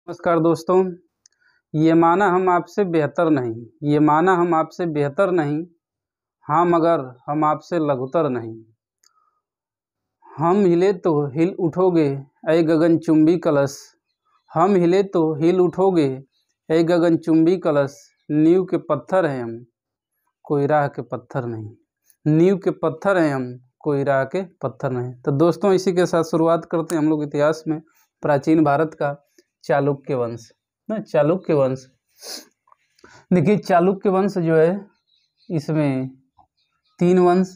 नमस्कार दोस्तों। ये माना हम आपसे बेहतर नहीं, ये माना हम आपसे बेहतर नहीं, हाँ मगर हम आपसे लघुतर नहीं। हम हिले तो हिल उठोगे ऐ गगनचुंबी कलश, हम हिले तो हिल उठोगे ऐ गगनचुंबी कलश। नींव के पत्थर हैं हम, कोई राह के पत्थर नहीं। नींव के पत्थर हैं हम, कोई राह के पत्थर नहीं। तो दोस्तों इसी के साथ शुरुआत करते हैं हम लोग इतिहास में प्राचीन भारत का चालुक्य वंश ना। चालुक्य वंश देखिए, चालुक्य वंश जो है इसमें 3 वंश।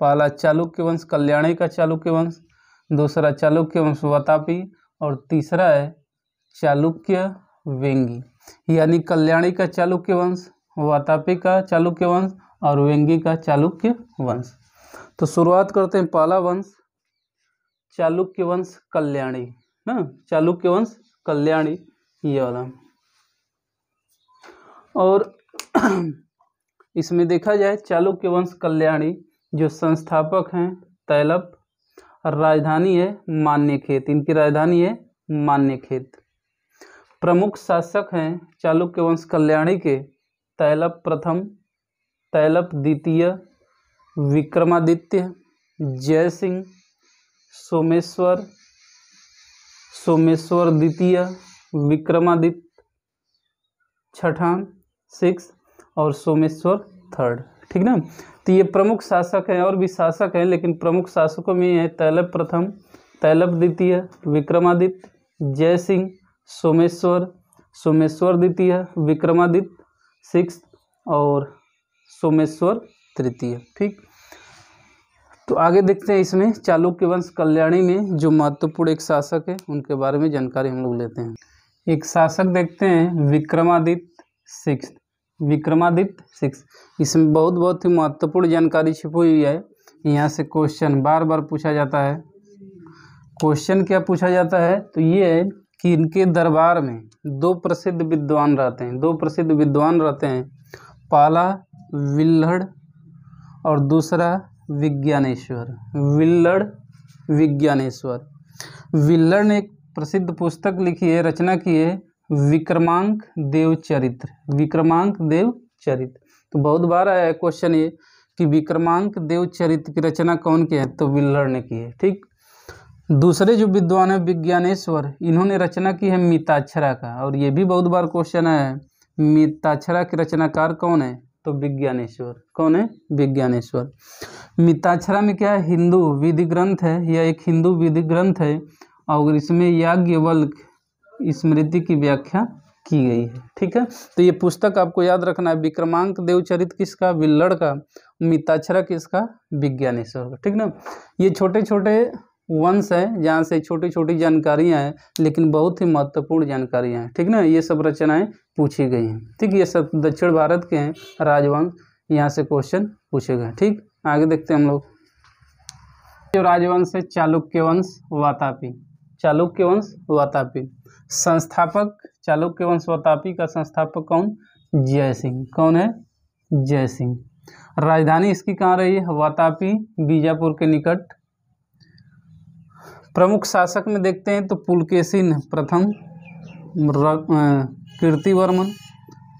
पहला चालुक्य वंश कल्याणी का चालुक्य वंश, दूसरा चालुक्य वंश वातापी और तीसरा है चालुक्य वेंगी। यानी कल्याणी का चालुक्य वंश, वातापी का चालुक्य वंश और वेंगी का चालुक्य वंश। तो शुरुआत करते हैं पहला वंश चालुक्य वंश कल्याणी ना। चालुक्य वंश कल्याणी ये वाला। और इसमें देखा जाए चालुक्य वंश कल्याणी जो संस्थापक हैं तैलप, राजधानी है मान्यखेत, इनकी राजधानी है मान्यखेत। प्रमुख शासक हैं चालुक्य वंश कल्याणी के तैलप प्रथम, तैलप द्वितीय, विक्रमादित्य, जय सिंह, सोमेश्वर, सोमेश्वर द्वितीय, विक्रमादित्य छठा 6 और सोमेश्वर 3rd। ठीक ना। तो ये प्रमुख शासक हैं, और भी शासक हैं लेकिन प्रमुख शासकों में ये है तैलप प्रथम, तैलप द्वितीय, विक्रमादित्य, जय सिंह, सोमेश्वर, सोमेश्वर द्वितीय, विक्रमादित्य 6 और सोमेश्वर तृतीय। ठीक। तो आगे देखते हैं इसमें चालुक्य वंश कल्याणी में जो महत्वपूर्ण एक शासक है उनके बारे में जानकारी हम लोग लेते हैं। एक शासक देखते हैं विक्रमादित्य 6, विक्रमादित्य 6। इसमें बहुत ही महत्वपूर्ण जानकारी छिपी हुई है। यहाँ से क्वेश्चन बार बार पूछा जाता है। क्वेश्चन क्या पूछा जाता है तो ये है कि इनके दरबार में 2 प्रसिद्ध विद्वान रहते हैं, 2 प्रसिद्ध विद्वान रहते हैं। पहला विल्हड़ और दूसरा विज्ञानेश्वर। विल्हड़ विज्ञानेश्वर। विल्हड़ ने एक प्रसिद्ध पुस्तक लिखी है, रचना की है विक्रमांक देव चरित्र, विक्रमांक देव चरित्र। तो बहुत बार आया है क्वेश्चन ये कि विक्रमांक देव चरित्र की रचना कौन की है, तो विल्हड़ ने की है। ठीक। दूसरे जो विद्वान है विज्ञानेश्वर, इन्होंने रचना की है मिताक्षरा का, और ये भी बहुत बार क्वेश्चन है मिताक्षरा के रचनाकार कौन है, तो विज्ञानेश्वर। कौन है? विज्ञानेश्वर। मिताक्षरा में क्या है, हिंदू विधि ग्रंथ है, यह एक हिंदू विधि ग्रंथ है और इसमें याज्ञवल्क स्मृति की व्याख्या की गई है। ठीक है। तो ये पुस्तक आपको याद रखना है, विक्रमांक देव चरित्र किसका, विल्हड़ का, मिताक्षरा किसका, विज्ञानेश्वर का। ठीक ना। ये छोटे छोटे वंश हैं जहाँ से छोटी छोटी जानकारियाँ हैं लेकिन बहुत ही महत्वपूर्ण जानकारियाँ हैं। ठीक ना। ये सब रचनाएं पूछी गई हैं। ठीक। ये सब दक्षिण भारत के हैं राजवंश, यहाँ से क्वेश्चन पूछे गए। ठीक। आगे देखते हैं हम लोग। जो राजवंश है चालुक्य वंश वातापी, चालुक्य वंश वातापी। संस्थापक चालुक्य वंश वातापी का संस्थापक कौन, जय सिंह। कौन है? जय सिंह। राजधानी इसकी कहाँ रही है, वातापी, बीजापुर के निकट। प्रमुख शासक में देखते हैं तो पुलकेशिन प्रथम, कीर्तिवर्मन,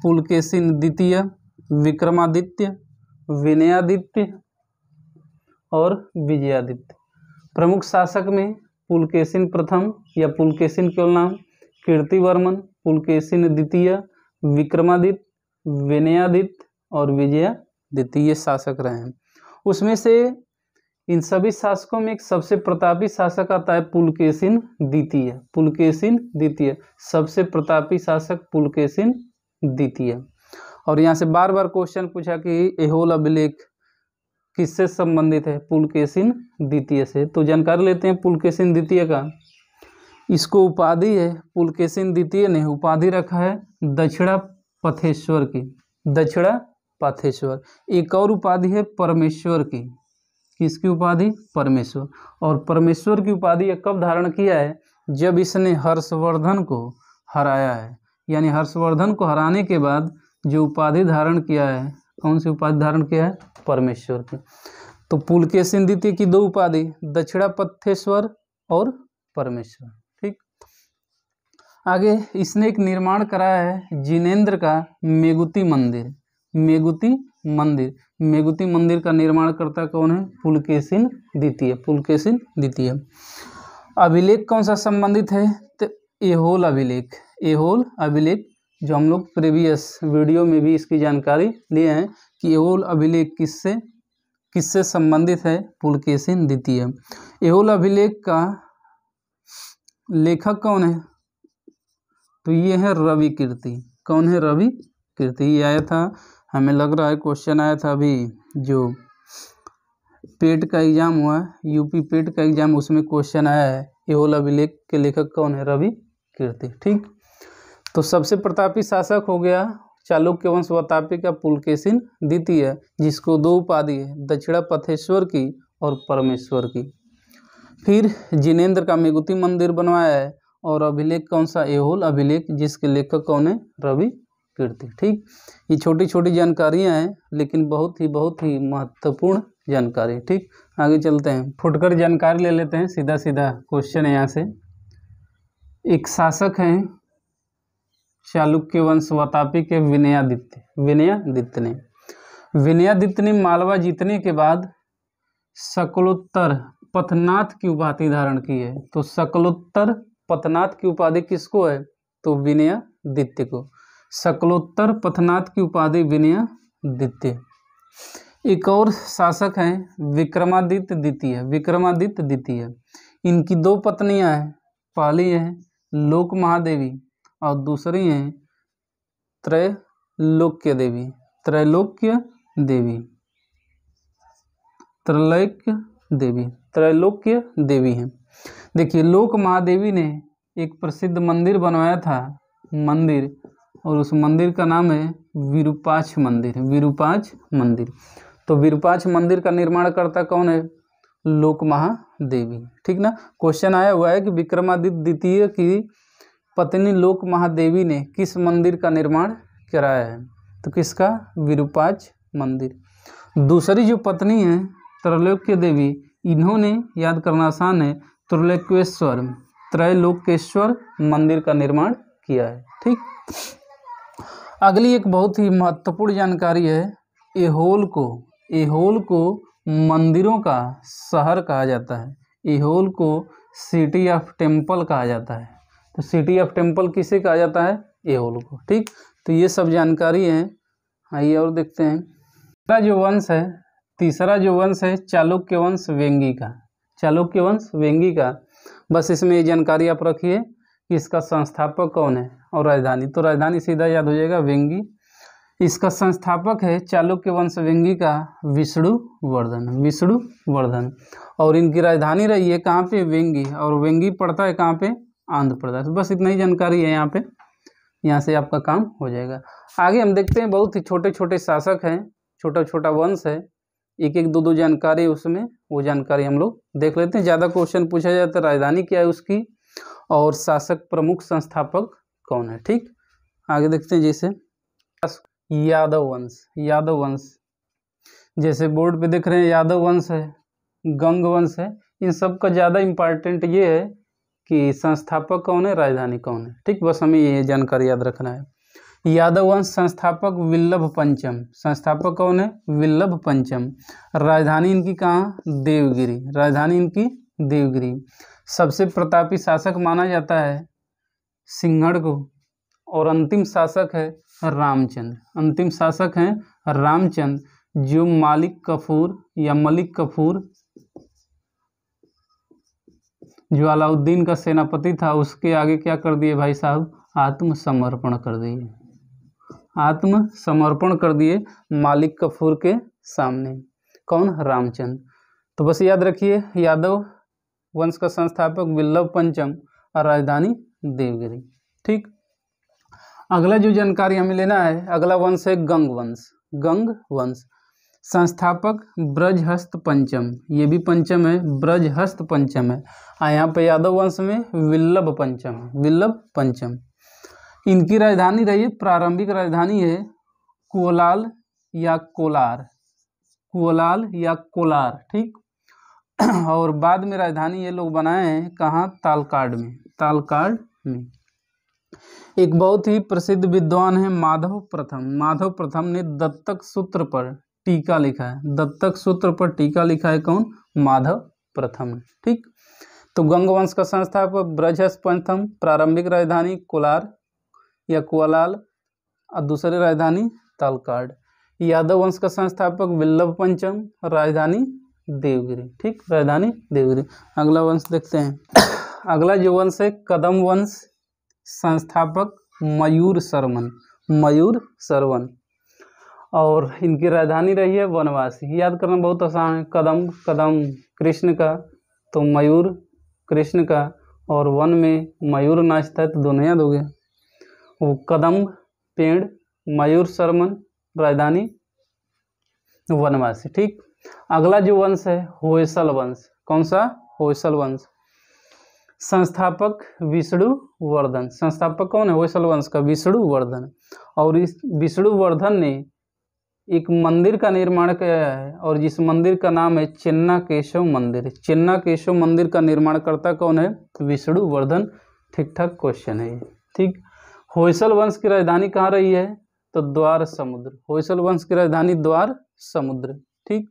पुलकेशिन द्वितीय, विक्रमादित्य, विनयादित्य और विजयादित्य। प्रमुख शासक में पुलकेशिन प्रथम या पुलकेशिन केवल नाम, कीर्तिवर्मन, पुलकेशिन द्वितीय, विक्रमादित्य, विनयादित्य और विजयादित्य ये शासक रहे हैं। उसमें से इन सभी शासकों में एक सबसे प्रतापी शासक आता है पुलकेशिन द्वितीय। पुलकेशिन द्वितीय सबसे प्रतापी शासक पुलकेशिन द्वितीय। और यहाँ से बार बार क्वेश्चन पूछा कि ऐहोल अभिलेख किससे संबंधित है, पुलकेशिन द्वितीय से। तो जानकारी लेते हैं पुलकेशिन द्वितीय का। इसको उपाधि है, पुलकेशिन द्वितीय ने उपाधि रखा है दक्षिणा पथेश्वर की, दक्षिणा पथेश्वर। एक और उपाधि है परमेश्वर की। किसकी उपाधि? परमेश्वर। और परमेश्वर की उपाधि कब धारण किया है, जब इसने हर्षवर्धन को हराया है। यानी हर्षवर्धन को हराने के बाद जो उपाधि धारण किया है, कौन सी उपाधि धारण किया है? परमेश्वर की। तो पुलकेशिन द्वितीय की 2 उपाधि, दक्षिणा पथेश्वर और परमेश्वर। ठीक। आगे इसने एक निर्माण कराया है जिनेंद्र का मेगुती मंदिर। मेगुती मंदिर, मेगुती मंदिर का निर्माणकर्ता कौन है? पुलकेशिन द्वितीय, पुलकेशिन द्वितीय। अभिलेख कौन सा संबंधित है? तो ऐहोल अभिलेख, ऐहोल अभिलेख, जो हम लोग प्रीवियस वीडियो में भी इसकी जानकारी लिए हैं कि ऐहोल अभिलेख किससे संबंधित है? पुलकेशिन द्वितीय। ऐहोल अभिलेख का लेखक कौन है? तो ये है रवि कीर्ति। कौन है? रवि कीर्ति। ये आया था, हमें लग रहा है क्वेश्चन आया था अभी जो पेट का एग्जाम हुआ, यूपी पेट का एग्जाम, उसमें क्वेश्चन आया है ऐहोल अभिलेख के लेखक कौन है? रवि कीर्ति। ठीक, तो सबसे प्रतापी शासक हो गया चालुक्य वंश वातापी का पुलकेशिन द्वितीय, जिसको दो उपाधि है, दक्षिणापथेश्वर की और परमेश्वर की। फिर जिनेंद्र का मेगुती मंदिर बनवाया है, और अभिलेख कौन सा? ऐहोल अभिलेख, जिसके लेखक कौन है? रवि कीर्ति। ठीक, ये छोटी छोटी जानकारियां हैं, लेकिन बहुत ही महत्वपूर्ण जानकारी। ठीक, आगे चलते हैं, फुटकर जानकारी ले लेते हैं, सीधा सीधा क्वेश्चन है यहाँ से। एक शासक हैं चालुक्य वंश वातापी के विनयादित्य। विनयादित्य ने मालवा जीतने के बाद सकलोत्तर पथनाथ की उपाधि धारण की है। तो सकलोत्तर पथनाथ की उपाधि किसको है? तो विनयादित्य को। सकलोत्तर पथनाथ की उपाधि विनयादित्य। एक और शासक हैं विक्रमादित्य द्वितीय। विक्रमादित्य द्वितीय, इनकी दो पत्नियां हैं, पहली है लोक महादेवी और दूसरी है त्रैलोक्य देवी। त्रैलोक्य देवी, त्रैलोक्य देवी हैं। देखिए, लोक महादेवी ने एक प्रसिद्ध मंदिर बनवाया था, और उस मंदिर का नाम है विरूपाक्ष मंदिर। विरूपाक्ष मंदिर, तो विरूपाक्ष मंदिर का निर्माणकर्ता कौन है? लोक महादेवी। ठीक ना, क्वेश्चन आया हुआ है कि विक्रमादित्य द्वितीय की पत्नी लोक महादेवी ने किस मंदिर का निर्माण कराया है? तो किसका? विरूपाक्ष मंदिर। दूसरी जो पत्नी है त्रैलोक्य देवी, इन्होंने, याद करना आसान है, त्रैलोकेश्वर मंदिर का निर्माण किया है। ठीक, अगली एक बहुत ही महत्वपूर्ण जानकारी है, ऐहोल को मंदिरों का शहर कहा जाता है। ऐहोल को सिटी ऑफ टेम्पल कहा जाता है। तो सिटी ऑफ टेम्पल किसे कहा जाता है? ऐहोल को। ठीक, तो ये सब जानकारी है। आइए और देखते हैं, तीसरा जो वंश है चालुक्य वंश वेंगी का। चालुक्य वंश वेंगी का, बस इसमें ये जानकारी आप रखिए कि इसका संस्थापक कौन है और राजधानी। तो राजधानी सीधा याद हो जाएगा, वेंगी। इसका संस्थापक है चालुक्य वंश वेंगी का विष्णुवर्धन, और इनकी राजधानी रही है कहाँ पे? वेंगी, और वेंगी पड़ता है कहाँ पे? आंध्र प्रदेश। बस इतना ही जानकारी है यहाँ पे, यहाँ से आपका काम हो जाएगा। आगे हम देखते हैं, बहुत ही छोटे छोटे शासक हैं, छोटा छोटा वंश है, एक एक दो दो जानकारी उसमें, वो जानकारी हम लोग देख लेते हैं। ज़्यादा क्वेश्चन पूछा जाता है राजधानी क्या है उसकी, और शासक प्रमुख संस्थापक कौन है। ठीक, आगे देखते हैं, जैसे यादव वंश, जैसे बोर्ड पे देख रहे हैं, यादव वंश है, गंग वंश है। इन सब का ज़्यादा इम्पॉर्टेंट ये है कि संस्थापक कौन है, राजधानी कौन है। ठीक, बस हमें ये जानकारी याद रखना है। यादव वंश संस्थापक विल्लभ पंचम। संस्थापक कौन है? विल्लभ पंचम। राजधानी इनकी कहाँ? देवगिरी। राजधानी इनकी देवगिरी। सबसे प्रतापी शासक माना जाता है सिंहड़ को, और अंतिम शासक है रामचंद्र। अंतिम शासक हैं रामचंद्र, जो मलिक कफूर जो अलाउद्दीन का सेनापति था, उसके आगे क्या कर दिए भाई साहब? आत्मसमर्पण कर दिए मालिक कफूर के सामने। कौन? रामचंद्र। तो बस याद रखिए, यादव वंश का संस्थापक विल्लभ पंचम और राजधानी देवगिरी। ठीक, अगला जो जानकारी हमें लेना है, अगला वंश है गंग वंश। संस्थापक ब्रजहस्त पंचम, ये भी पंचम है, ब्रजहस्त पंचम है। यहाँ पे यादव वंश में विल्लभ पंचम। इनकी राजधानी रही है, प्रारंभिक राजधानी है कोलाल या कोलार। ठीक, और बाद में राजधानी ये लोग बनाए हैं कहाँ? तालकाड में। एक बहुत ही प्रसिद्ध विद्वान है माधव प्रथम। माधव प्रथम ने दत्तक सूत्र पर टीका लिखा है। दत्तक सूत्र पर टीका लिखा है कौन? माधव प्रथम ने। ठीक, तो गंग वंश का संस्थापक ब्रजहस प्रथम, प्रारंभिक राजधानी कोलार या कोलाल और दूसरी राजधानी तलकाड। यादव वंश का संस्थापक विल्लभ पंचम, राजधानी देवगिरी। ठीक, राजधानी देवगिरी। अगला वंश देखते हैं। अगला जो वंश है कदम वंश, संस्थापक मयूर शर्मन। मयूर शर्मन, और इनकी राजधानी रही है वनवासी। याद करना बहुत आसान है। कदम, कदम कृष्ण का, तो मयूर कृष्ण का, और वन में मयूर नाचता है तो दोनों याद हो गए। वो कदम पेड़, मयूर शर्मन, राजधानी वनवासी। ठीक, अगला जो वंश है होयसल वंश। कौन सा? होयसल वंश। संस्थापक विष्णुवर्धन। संस्थापक कौन है होयसल वंश का? विष्णुवर्धन। और इस विष्णुवर्धन ने एक मंदिर का निर्माण किया है, और जिस मंदिर का नाम है चेन्नाकेशव मंदिर। चेन्नाकेशव मंदिर का निर्माण करता कौन है? विष्णुवर्धन। ठीक ठाक क्वेश्चन है ये। ठीक, होयसल वंश की राजधानी कहाँ रही है? तो द्वार समुद्र। होयसल वंश की राजधानी द्वार समुद्र। ठीक,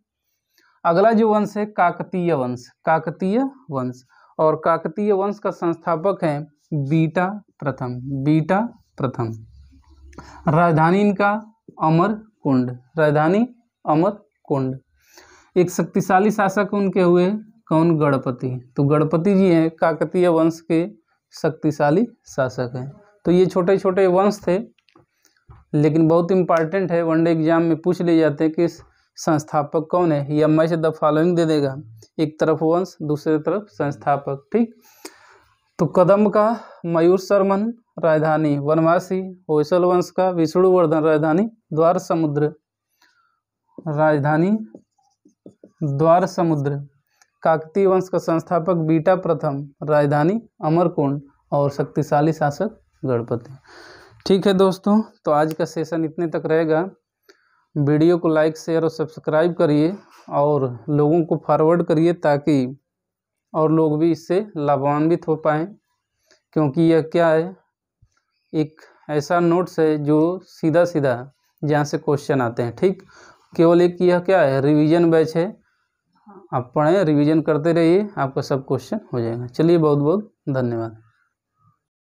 अगला जो वंश है काकतीय वंश। काकतीय वंश, और काकतीय वंश का संस्थापक है बीटा प्रथम। बीटा प्रथम, राजधानी इनका अमरकुंड। राजधानी अमरकुंड। एक शक्तिशाली शासक उनके हुए कौन? गणपति। तो गणपति जी हैं काकतीय वंश के शक्तिशाली शासक हैं। तो ये छोटे छोटे वंश थे, लेकिन बहुत इंपॉर्टेंट है, वनडे एग्जाम में पूछ ले जाते हैं कि संस्थापक कौन है, या मैच द फॉलोइंग दे देगा, एक तरफ वंश दूसरी तरफ संस्थापक। ठीक, तो कदम का मयूर शर्मन, राजधानी वनवासी। होयसल वंश का विष्णुवर्धन, राजधानी द्वार समुद्र। राजधानी द्वार समुद्र। काकतीय वंश का संस्थापक बीटा प्रथम, राजधानी अमरकुंड, और शक्तिशाली शासक गणपति। ठीक है दोस्तों, तो आज का सेशन इतने तक रहेगा। वीडियो को लाइक शेयर और सब्सक्राइब करिए, और लोगों को फॉरवर्ड करिए, ताकि और लोग भी इससे लाभान्वित हो पाएँ, क्योंकि यह क्या है, एक ऐसा नोट्स है जो सीधा सीधा जहाँ से क्वेश्चन आते हैं। ठीक, केवल एक यह क्या है, रिवीजन बैच है। आप पढ़ें, रिवीजन करते रहिए, आपका सब क्वेश्चन हो जाएगा। चलिए, बहुत बहुत धन्यवाद।